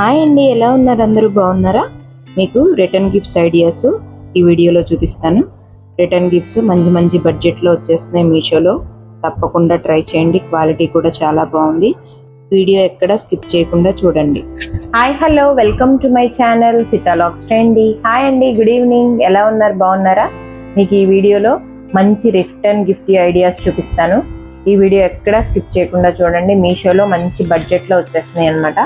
Hi అండి, ఎలా ఉన్నారు? అందరూ బాగున్నారా? మీకు రిటర్న్ గిఫ్ట్స్ ఐడియాస్ ఈ వీడియోలో చూపిస్తాను. రిటర్న్ గిఫ్ట్స్ మంచి మంచి బడ్జెట్లో వచ్చేస్తున్నాయి మీషోలో. తప్పకుండా ట్రై చేయండి, క్వాలిటీ కూడా చాలా బాగుంది. వీడియో ఎక్కడ స్కిప్ చేయకుండా చూడండి. Hi hello, welcome to my channel Seethalogs trendy. Hi అండి, గుడ్ ఈవినింగ్. ఎలా ఉన్నారు? బాగున్నారా? మీకు ఈ వీడియోలో మంచి రిటర్న్ గిఫ్ట్ ఐడియాస్ చూపిస్తాను. ఈ వీడియో ఎక్కడ స్కిప్ చేయకుండా చూడండి. మీషోలో మంచి బడ్జెట్లో వచ్చేస్తున్నాయి అన్నమాట.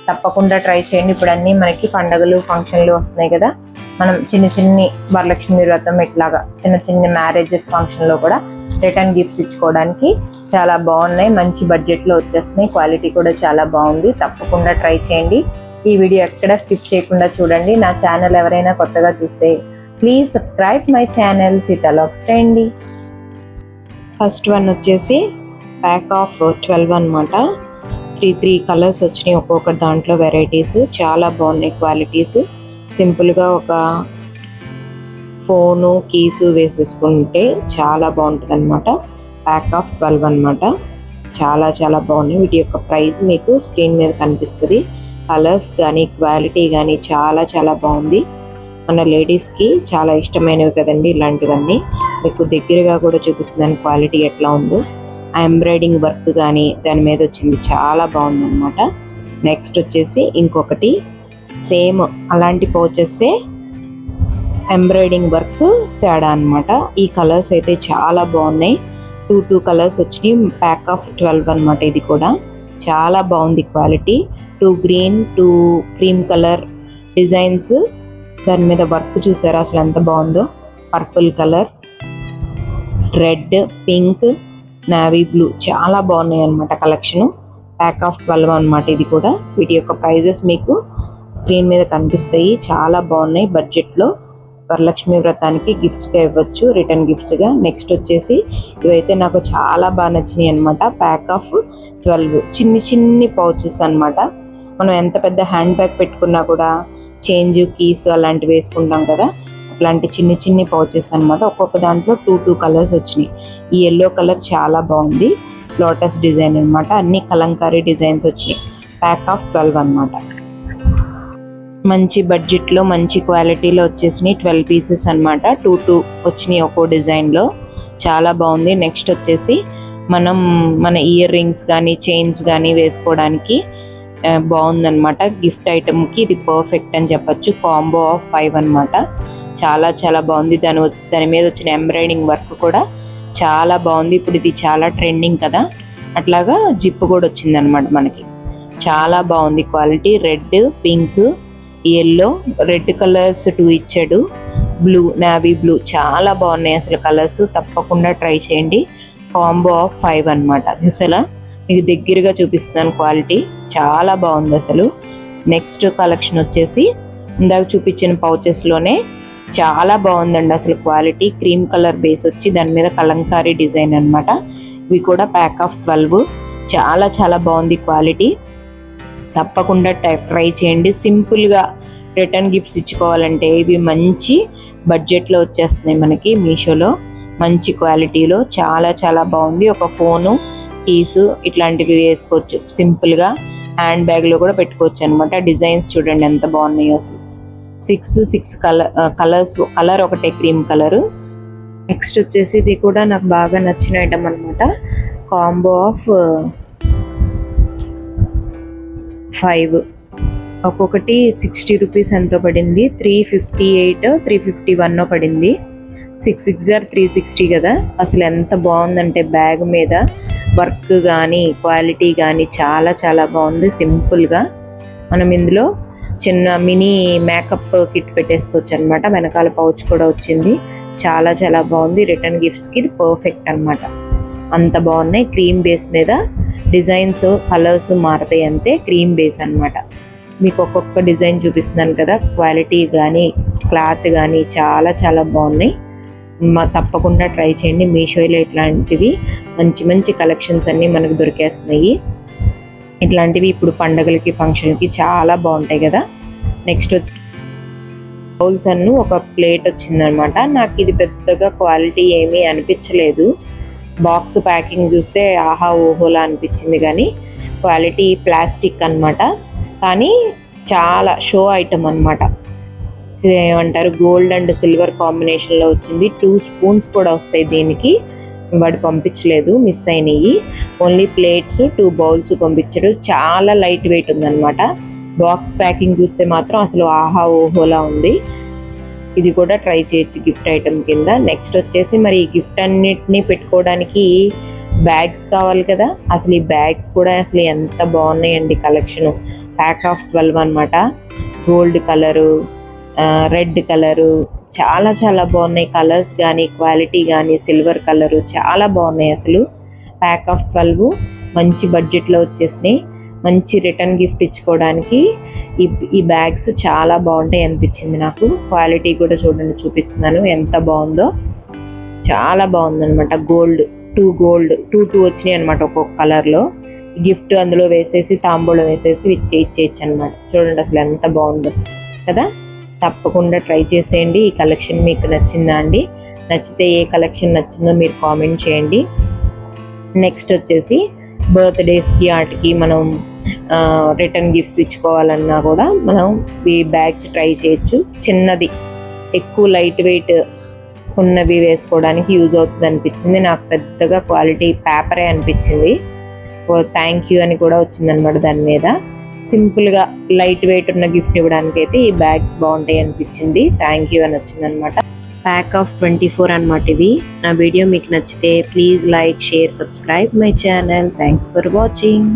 తప్పకుండా ట్రై చేయండి. ఇప్పుడు అన్నీ మనకి పండుగలు ఫంక్షన్లు వస్తున్నాయి కదా, మనం చిన్ని వరలక్ష్మి వ్రతం ఇట్లాగా చిన్న మ్యారేజెస్ ఫంక్షన్లో కూడా రిటర్న్ గిఫ్ట్స్ ఇచ్చుకోవడానికి చాలా బాగున్నాయి. మంచి బడ్జెట్లో వచ్చేస్తున్నాయి. క్వాలిటీ కూడా చాలా బాగుంది. తప్పకుండా ట్రై చేయండి. ఈ వీడియో ఎక్కడ స్కిప్ చేయకుండా చూడండి. నా ఛానల్ ఎవరైనా కొత్తగా చూస్తే please subscribe my channel Seethalogs trendy. First one వచ్చేసి ప్యాక్ ఆఫ్ 12 అనమాట. 3 కలర్స్ వచ్చినాయి, ఒక్కొక్క దాంట్లో వెరైటీస్ చాలా బాగున్నాయి. క్వాలిటీస్ సింపుల్గా ఒక ఫోను కీసు వేసేసుకుంటే చాలా బాగుంటుంది అనమాట. ప్యాక్ ఆఫ్ 12 అనమాట. చాలా బాగున్నాయి. వీటి యొక్క ప్రైస్ మీకు స్క్రీన్ మీద కనిపిస్తుంది. కలర్స్ కానీ క్వాలిటీ కానీ చాలా బాగుంది. మన లేడీస్కి చాలా ఇష్టమైనవి కదండి ఇలాంటివన్నీ. మీకు దగ్గరగా కూడా చూపిస్తున్నాను క్వాలిటీ ఎట్లా ఉందో. ఆ ఎంబ్రాయిడింగ్ వర్క్ కానీ దాని మీద వచ్చింది, చాలా బాగుందన్నమాట. నెక్స్ట్ వచ్చేసి ఇంకొకటి సేమ్ అలాంటి పౌచెస్సే ఎంబ్రాయిడింగ్ వర్క్ తేడా అనమాట. ఈ కలర్స్ అయితే చాలా బాగున్నాయి. 2 కలర్స్ వచ్చినాయి. ప్యాక్ ఆఫ్ 12 అనమాట. ఇది కూడా చాలా బాగుంది quality. 2 green 2 cream colour designs, దాని మీద వర్క్ చూసారా అసలు ఎంత బాగుందో. Purple colour, red, pink, navy blue చాలా బాగున్నాయి అనమాట కలెక్షన్. ప్యాక్ ఆఫ్ 12 అనమాట ఇది కూడా. వీటి యొక్క ప్రైజెస్ మీకు స్క్రీన్ మీద కనిపిస్తాయి. చాలా బాగున్నాయి. బడ్జెట్లో వరలక్ష్మి వ్రతానికి గిఫ్ట్స్గా ఇవ్వచ్చు, రిటర్న్ గిఫ్ట్స్గా. నెక్స్ట్ వచ్చేసి ఇవైతే నాకు చాలా బాగా నచ్చినాయి అనమాట. ప్యాక్ ఆఫ్ 12 చిన్ని పౌచెస్ అనమాట. మనం ఎంత పెద్ద హ్యాండ్ బ్యాగ్ పెట్టుకున్నా కూడా చేంజ్ కీస్ అలాంటివి వేసుకుంటాం కదా, అట్లాంటి చిన్ని పౌచెస్ అనమాట. ఒక్కొక్క దాంట్లో 2 కలర్స్ వచ్చినాయి. ఈ ఎల్లో కలర్ చాలా బాగుంది, లోటస్ డిజైన్ అనమాట. అన్ని కలంకారీ డిజైన్స్ వచ్చినాయి. ప్యాక్ ఆఫ్ 12 అనమాట. మంచి బడ్జెట్లో మంచి క్వాలిటీలో వచ్చేసినాయి. 12 పీసెస్ అనమాట. 2 వచ్చినాయి ఒక్కో డిజైన్లో. చాలా బాగుంది. నెక్స్ట్ వచ్చేసి మన ఇయర్ రింగ్స్ కానీ చైన్స్ కానీ వేసుకోవడానికి బాగుందన్నమాట. గిఫ్ట్ ఐటమ్కి ఇది పర్ఫెక్ట్ అని చెప్పచ్చు. కాంబో ఆఫ్ 5 అనమాట. చాలా బాగుంది. దాని మీద వచ్చిన ఎంబ్రాయిడింగ్ వర్క్ కూడా చాలా బాగుంది. ఇప్పుడు ఇది చాలా ట్రెండింగ్ కదా, అట్లాగా జిప్ కూడా వచ్చింది అనమాట మనకి. చాలా బాగుంది quality. Red, pink, yellow, red colours 2 ఇచ్చాడు. బ్లూ, నావీ బ్లూ చాలా బాగున్నాయి అసలు కలర్స్. తప్పకుండా ట్రై చేయండి. కాంబో ఆఫ్ 5 అనమాట. చూసారా, మీకు దగ్గరగా చూపిస్తున్నాను. క్వాలిటీ చాలా బాగుంది అసలు. నెక్స్ట్ కలెక్షన్ వచ్చేసి ఇందాక చూపించిన పౌచెస్లోనే చాలా బాగుందండి అసలు క్వాలిటీ. క్రీమ్ కలర్ బేస్ వచ్చి దాని మీద కలంకారీ డిజైన్ అనమాట. ఇవి కూడా ప్యాక్ ఆఫ్ 12. చాలా బాగుంది క్వాలిటీ. తప్పకుండా ట్రై చేయండి. సింపుల్గా రిటర్న్ గిఫ్ట్స్ ఇచ్చుకోవాలంటే ఇవి మంచి బడ్జెట్లో వచ్చేస్తున్నాయి మనకి మీషోలో. మంచి క్వాలిటీలో చాలా బాగుంది. ఒక ఫోను కీసు ఇట్లాంటివి వేసుకోవచ్చు. సింపుల్గా హ్యాండ్ బ్యాగ్లో కూడా పెట్టుకోవచ్చు అనమాట. డిజైన్స్ చూడండి ఎంత బాగున్నాయో అసలు. 6 కలర్స్, కలర్ ఒకటే క్రీమ్ కలరు. నెక్స్ట్ వచ్చేసి ఇది కూడా నాకు బాగా నచ్చిన ఐటమ్ అనమాట. కాంబో ఆఫ్ 5 ఒక్కొక్కటి 60 రూపీస్ ఎంతో పడింది. 358 351 పడింది. 6 ఆర్ 360 కదా. అసలు ఎంత బాగుందంటే బ్యాగ్ మీద వర్క్ కానీ క్వాలిటీ కానీ చాలా బాగుంది. సింపుల్గా మనం ఇందులో చిన్న మినీ మేకప్ కిట్ పెట్టేసుకోవచ్చు అనమాట. వెనకాల పౌచ్ కూడా వచ్చింది. చాలా బాగుంది. రిటర్న్ గిఫ్ట్స్కి ఇది పర్ఫెక్ట్ అనమాట. అంత బాగున్నాయి. క్రీమ్ బేస్ మీద డిజైన్స్ కలర్స్ మారుతాయి అంతే. క్రీమ్ బేస్ అనమాట. మీకు ఒక్కొక్క డిజైన్ చూపిస్తున్నాను కదా, క్వాలిటీ కానీ క్లాత్ కానీ చాలా బాగున్నాయి. తప్పకుండా ట్రై చేయండి. మీషోలో ఇట్లాంటివి మంచి కలెక్షన్స్ అన్నీ మనకు దొరికేస్తున్నాయి. ఇట్లాంటివి ఇప్పుడు పండగలకి ఫంక్షన్కి చాలా బాగుంటాయి కదా. నెక్స్ట్ వచ్చి బౌల్స్ అನ್ನು ఒక ప్లేట్ వచ్చిందనమాట. నాకు ఇది పెద్దగా క్వాలిటీ ఏమీ అనిపించలేదు. బాక్స్ ప్యాకింగ్ చూస్తే ఆహా ఓహోలా అనిపించింది, కానీ క్వాలిటీ ప్లాస్టిక్ అనమాట. కానీ చాలా షో ఐటమ్ అన్నమాట. ఏమంటారు, గోల్డ్ అండ్ సిల్వర్ కాంబినేషన్ లో వచ్చింది. 2 స్పూన్స్ కూడా వస్తాయి దీనికి. వాడు పంపించలేదు, మిస్ అయినాయి. ఓన్లీ ప్లేట్స్, 2 బౌల్స్ పంపించాడు. చాలా లైట్ వెయిట్ ఉందన్నమాట. బాక్స్ ప్యాకింగ్ చూస్తే మాత్రం అసలు ఆహా ఓహోలా ఉంది. ఇది కూడా ట్రై చేయొచ్చు గిఫ్ట్ ఐటమ్ కింద. నెక్స్ట్ వచ్చేసి మరి ఈ గిఫ్ట్ అన్నిటిని పెట్టుకోవడానికి బ్యాగ్స్ కావాలి కదా. అసలు ఈ బ్యాగ్స్ కూడా అసలు ఎంత బాగున్నాయండి కలెక్షన్. ప్యాక్ ఆఫ్ 12 అన్నమాట. గోల్డ్ కలరు, రెడ్ కలరు, చాలా చాలా బాగున్నాయి. కలర్స్ కానీ, క్వాలిటీ కానీ, సిల్వర్ కలరు చాలా బాగున్నాయి అసలు. ప్యాక్ ఆఫ్ 12 మంచి బడ్జెట్లో వచ్చేసినాయి. మంచి రిటర్న్ గిఫ్ట్ ఇచ్చుకోవడానికి ఈ బ్యాగ్స్ చాలా బాగుంటాయి అనిపించింది నాకు. క్వాలిటీ కూడా చూడండి, చూపిస్తున్నాను ఎంత బాగుందో. చాలా బాగుందన్నమాట. గోల్డ్ 2 వచ్చినాయి అనమాట ఒక్కొక్క కలర్లో. గిఫ్ట్ అందులో వేసేసి, తాంబూలం వేసేసి ఇచ్చేయచ్చు అనమాట. చూడండి అసలు ఎంత బాగుందో కదా. తప్పకుండా ట్రై చేసేయండి. ఈ కలెక్షన్ మీకు నచ్చిందా అండి? నచ్చితే ఏ కలెక్షన్ నచ్చిందో మీరు కామెంట్ చేయండి. నెక్స్ట్ వచ్చేసి బర్త్డేస్కి వాటికి మనం రిటర్న్ గిఫ్ట్స్ ఇచ్చుకోవాలన్నా కూడా మనం ఈ బ్యాగ్స్ ట్రై చేయొచ్చు. చిన్నది, ఎక్కువ లైట్ వెయిట్ ఉన్నవి వేసుకోవడానికి యూజ్ అవుతుంది అనిపించింది నాకు. పెద్దగా క్వాలిటీ పేపరే అనిపించింది. థ్యాంక్ యూ అని కూడా వచ్చిందనమాట దాని మీద. సింపుల్గా లైట్ వెయిట్ ఉన్న గిఫ్ట్ ఇవ్వడానికి అయితే ఈ బ్యాగ్స్ బాగుంటాయి అనిపించింది. థ్యాంక్ యూ అని వచ్చిందనమాట. ప్యాక్ ఆఫ్ 24 అన్నమాట ఇవి. నా వీడియో మీకు నచ్చితే please like, share, subscribe my channel. Thanks for watching.